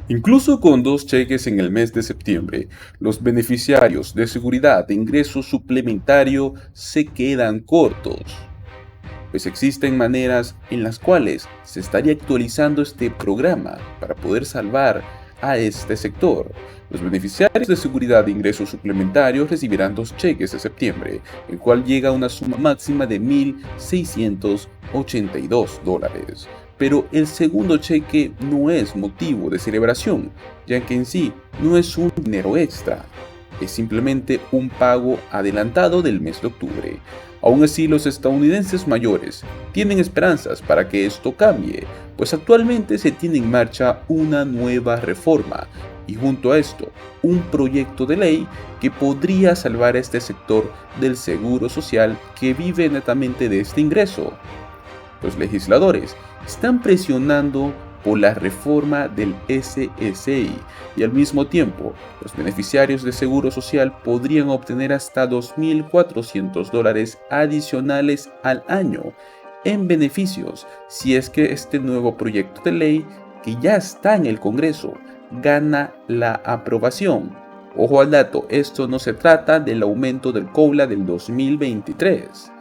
Incluso con 2 cheques en el mes de septiembre, los beneficiarios de seguridad de ingreso suplementario se quedan cortos, pues existen maneras en las cuales se estaría actualizando este programa para poder salvar a este sector. Los beneficiarios de seguridad de ingresos suplementarios recibirán 2 cheques de septiembre, el cual llega a una suma máxima de $1,682. Pero el segundo cheque no es motivo de celebración, ya que en sí no es un dinero extra, es simplemente un pago adelantado del mes de octubre. Aún así, los estadounidenses mayores tienen esperanzas para que esto cambie, pues actualmente se tiene en marcha una nueva reforma y junto a esto, un proyecto de ley que podría salvar a este sector del seguro social que vive netamente de este ingreso. Los legisladores están presionando por la reforma del SSI y al mismo tiempo los beneficiarios de seguro social podrían obtener hasta $2,400 adicionales al año en beneficios si es que este nuevo proyecto de ley que ya está en el Congreso gana la aprobación. Ojo al dato, esto no se trata del aumento del COBLA del 2023.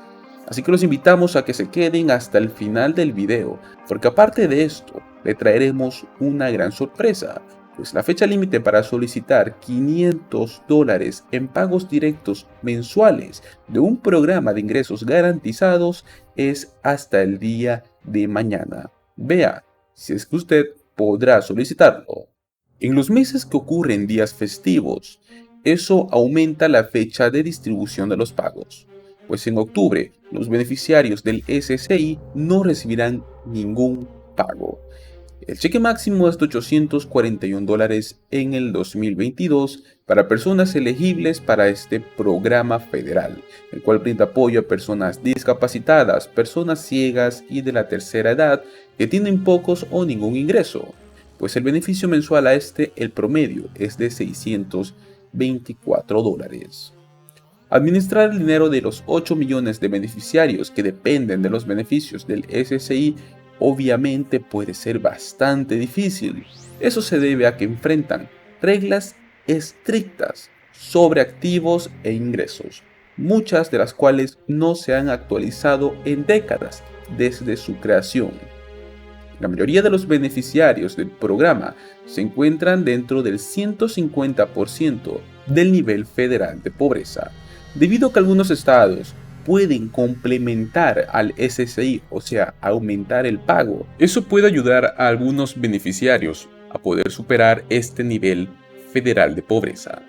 Así que los invitamos a que se queden hasta el final del video, porque aparte de esto, le traeremos una gran sorpresa, pues la fecha límite para solicitar $500 en pagos directos mensuales de un programa de ingresos garantizados es hasta el día de mañana. Vea si es que usted podrá solicitarlo. En los meses que ocurren días festivos, eso aumenta la fecha de distribución de los pagos, pues en octubre los beneficiarios del SSI no recibirán ningún pago. El cheque máximo es de $841 en el 2022 para personas elegibles para este programa federal, el cual brinda apoyo a personas discapacitadas, personas ciegas y de la tercera edad que tienen pocos o ningún ingreso, pues el beneficio mensual a el promedio es de $624. Administrar el dinero de los 8 millones de beneficiarios que dependen de los beneficios del SSI obviamente puede ser bastante difícil. Eso se debe a que enfrentan reglas estrictas sobre activos e ingresos, muchas de las cuales no se han actualizado en décadas desde su creación. La mayoría de los beneficiarios del programa se encuentran dentro del 150% del nivel federal de pobreza, debido a que algunos estados pueden complementar al SSI, o sea, aumentar el pago. Eso puede ayudar a algunos beneficiarios a poder superar este nivel federal de pobreza.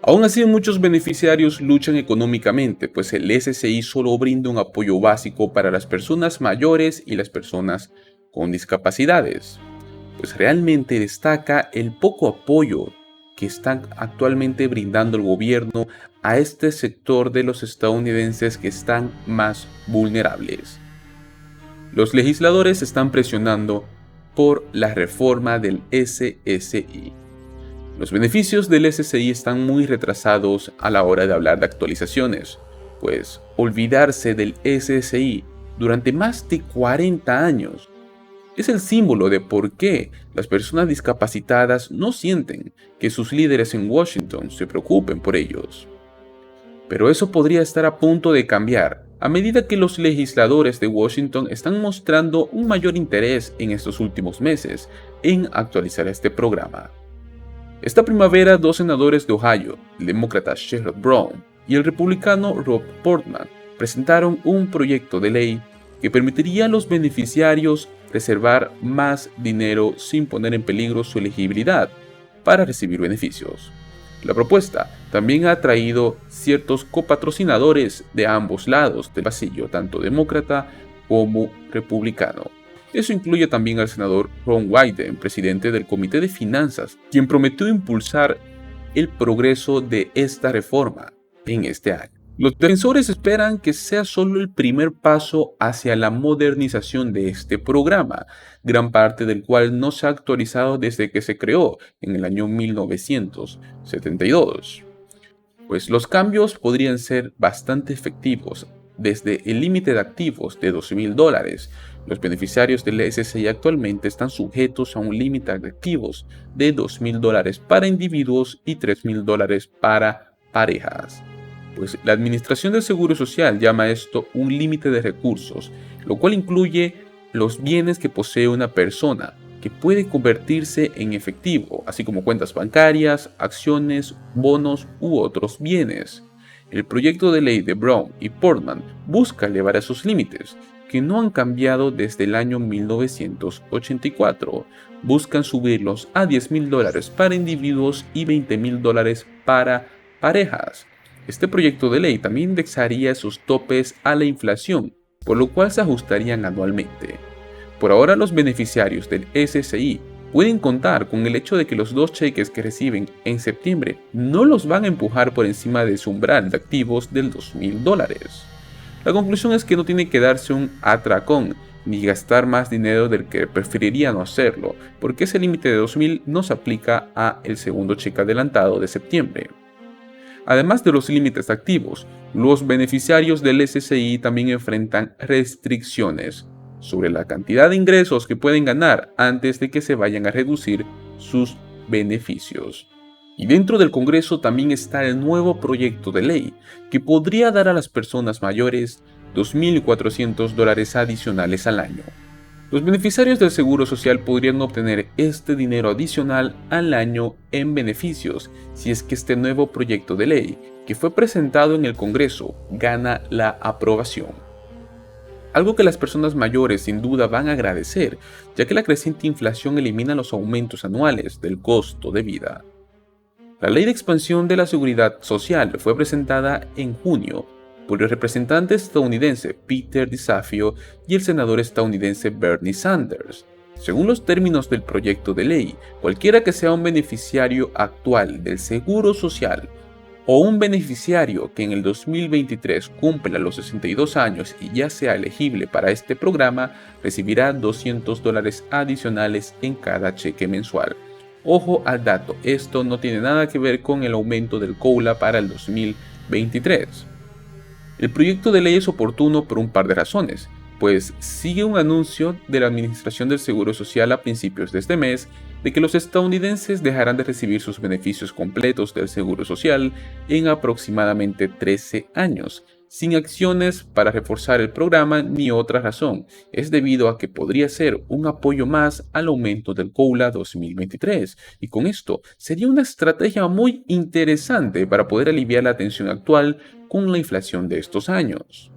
Aún así, muchos beneficiarios luchan económicamente, pues el SSI solo brinda un apoyo básico para las personas mayores y las personas con discapacidades, pues realmente destaca el poco apoyo que están actualmente brindando el gobierno a este sector de los estadounidenses que están más vulnerables. Los legisladores están presionando por la reforma del SSI. Los beneficios del SSI están muy retrasados a la hora de hablar de actualizaciones, pues olvidarse del SSI durante más de 40 años es el símbolo de por qué las personas discapacitadas no sienten que sus líderes en Washington se preocupen por ellos. Pero eso podría estar a punto de cambiar a medida que los legisladores de Washington están mostrando un mayor interés en estos últimos meses en actualizar este programa. Esta primavera, 2 senadores de Ohio, el demócrata Sherrod Brown y el republicano Rob Portman, presentaron un proyecto de ley que permitiría a los beneficiarios reservar más dinero sin poner en peligro su elegibilidad para recibir beneficios. La propuesta también ha atraído ciertos copatrocinadores de ambos lados del pasillo, tanto demócrata como republicano. Eso incluye también al senador Ron Wyden, presidente del Comité de Finanzas, quien prometió impulsar el progreso de esta reforma en este año. Los defensores esperan que sea solo el primer paso hacia la modernización de este programa, gran parte del cual no se ha actualizado desde que se creó en el año 1972. Pues los cambios podrían ser bastante efectivos desde el límite de activos de $2.000. Los beneficiarios del SSI actualmente están sujetos a un límite de activos de $2.000 para individuos y $3.000 para parejas. Pues la Administración del Seguro Social llama esto un límite de recursos, lo cual incluye los bienes que posee una persona, que puede convertirse en efectivo, así como cuentas bancarias, acciones, bonos u otros bienes. El proyecto de ley de Brown y Portman busca elevar esos límites, que no han cambiado desde el año 1984. Buscan subirlos a $10.000 para individuos y $20.000 para parejas. Este proyecto de ley también indexaría esos topes a la inflación, por lo cual se ajustarían anualmente. Por ahora, los beneficiarios del SSI pueden contar con el hecho de que los 2 cheques que reciben en septiembre no los van a empujar por encima de su umbral de activos del $2.000. La conclusión es que no tiene que darse un atracón ni gastar más dinero del que preferiría no hacerlo, porque ese límite de $2.000 no se aplica a el segundo cheque adelantado de septiembre. Además de los límites activos, los beneficiarios del SSI también enfrentan restricciones sobre la cantidad de ingresos que pueden ganar antes de que se vayan a reducir sus beneficios. Y dentro del Congreso también está el nuevo proyecto de ley que podría dar a las personas mayores $2.400 adicionales al año. Los beneficiarios del Seguro Social podrían obtener este dinero adicional al año en beneficios si es que este nuevo proyecto de ley, que fue presentado en el Congreso, gana la aprobación. Algo que las personas mayores sin duda van a agradecer, ya que la creciente inflación elimina los aumentos anuales del costo de vida. La Ley de Expansión de la Seguridad Social fue presentada en junio por el representante estadounidense Peter DeSafio y el senador estadounidense Bernie Sanders. Según los términos del proyecto de ley, cualquiera que sea un beneficiario actual del Seguro Social o un beneficiario que en el 2023 cumpla los 62 años y ya sea elegible para este programa, recibirá $200 adicionales en cada cheque mensual. Ojo al dato, esto no tiene nada que ver con el aumento del COLA para el 2023. El proyecto de ley es oportuno por un par de razones, pues sigue un anuncio de la Administración del Seguro Social a principios de este mes de que los estadounidenses dejarán de recibir sus beneficios completos del Seguro Social en aproximadamente 13 años, sin acciones para reforzar el programa ni otra razón. Es debido a que podría ser un apoyo más al aumento del COLA 2023, y con esto sería una estrategia muy interesante para poder aliviar la tensión actual con la inflación de estos años.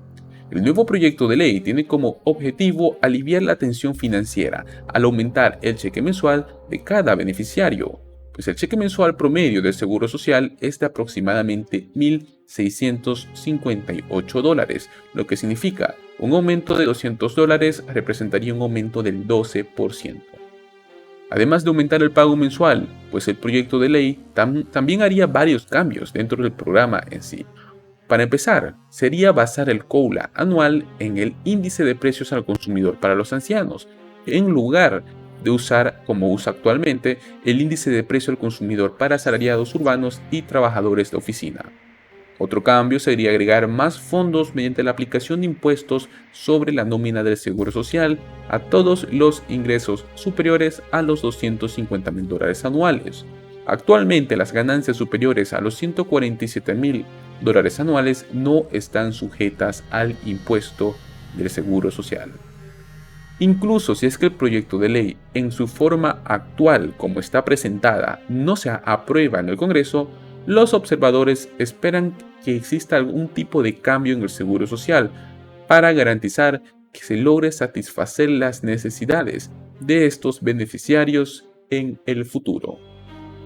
El nuevo proyecto de ley tiene como objetivo aliviar la tensión financiera al aumentar el cheque mensual de cada beneficiario, pues el cheque mensual promedio del Seguro Social es de aproximadamente $1.658, lo que significa un aumento de $200 representaría un aumento del 12%. Además de aumentar el pago mensual, pues el proyecto de ley también haría varios cambios dentro del programa en sí. Para empezar, sería basar el COLA anual en el índice de precios al consumidor para los ancianos, en lugar de usar, como usa actualmente, el índice de precio al consumidor para asalariados urbanos y trabajadores de oficina. Otro cambio sería agregar más fondos mediante la aplicación de impuestos sobre la nómina del Seguro Social a todos los ingresos superiores a los $250.000 anuales. Actualmente, las ganancias superiores a los $147.000 anuales no están sujetas al impuesto del Seguro Social. Incluso si es que el proyecto de ley en su forma actual como está presentada no se aprueba en el Congreso, los observadores esperan que exista algún tipo de cambio en el Seguro Social para garantizar que se logre satisfacer las necesidades de estos beneficiarios en el futuro.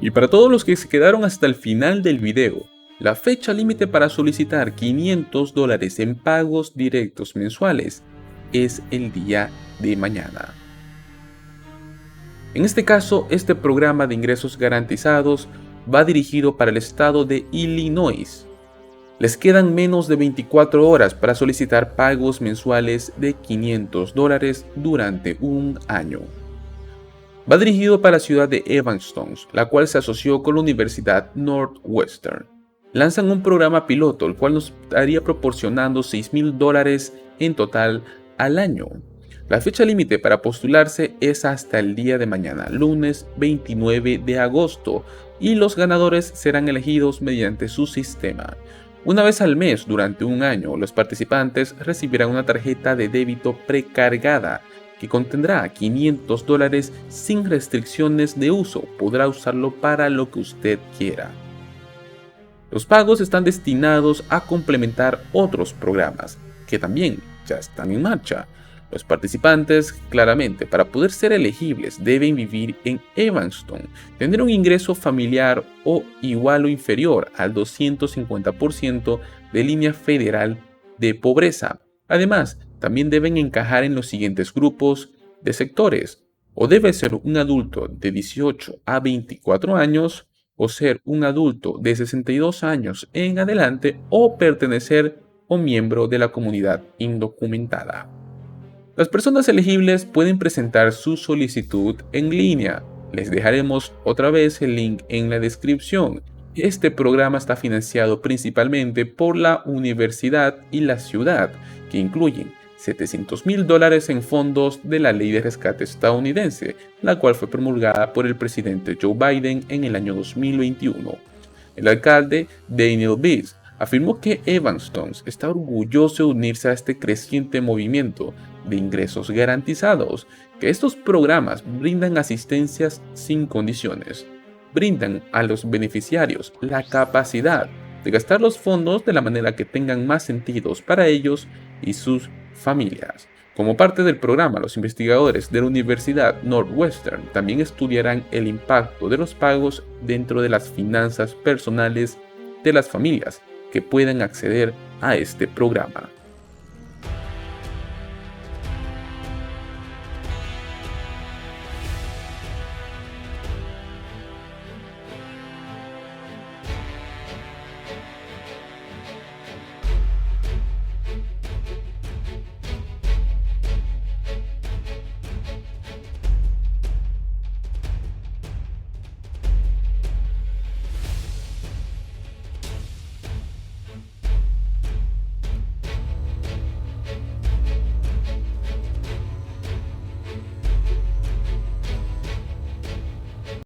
Y para todos los que se quedaron hasta el final del video, la fecha límite para solicitar $500 en pagos directos mensuales es el día de mañana. En este caso, este programa de ingresos garantizados va dirigido para el estado de Illinois. Les quedan menos de 24 horas para solicitar pagos mensuales de $500 durante un año. Va dirigido para la ciudad de Evanston, la cual se asoció con la Universidad Northwestern. lanzan un programa piloto, el cual nos estaría proporcionando $6,000 en total al año. La fecha límite para postularse es hasta el día de mañana, lunes 29 de agosto, y los ganadores serán elegidos mediante su sistema. Una vez al mes, durante un año, los participantes recibirán una tarjeta de débito precargada que contendrá $500 sin restricciones de uso. Podrá usarlo para lo que usted quiera. Los pagos están destinados a complementar otros programas que también ya están en marcha. Los participantes, claramente, para poder ser elegibles, deben vivir en Evanston, tener un ingreso familiar o igual o inferior al 250% de línea federal de pobreza. Además, también deben encajar en los siguientes grupos de sectores: o debe ser un adulto de 18 a 24 años, o ser un adulto de 62 años en adelante, o pertenecer o miembro de la comunidad indocumentada. Las personas elegibles pueden presentar su solicitud en línea. Les dejaremos otra vez el link en la descripción. Este programa está financiado principalmente por la universidad y la ciudad, que incluyen $700,000 en fondos de la Ley de Rescate estadounidense, la cual fue promulgada por el presidente Joe Biden en el año 2021. El alcalde Daniel Beers afirmó que Evanston está orgulloso de unirse a este creciente movimiento de ingresos garantizados, que estos programas brindan asistencias sin condiciones, brindan a los beneficiarios la capacidad de gastar los fondos de la manera que tengan más sentidos para ellos y sus familias. Como parte del programa, los investigadores de la Universidad Northwestern también estudiarán el impacto de los pagos dentro de las finanzas personales de las familias que puedan acceder a este programa.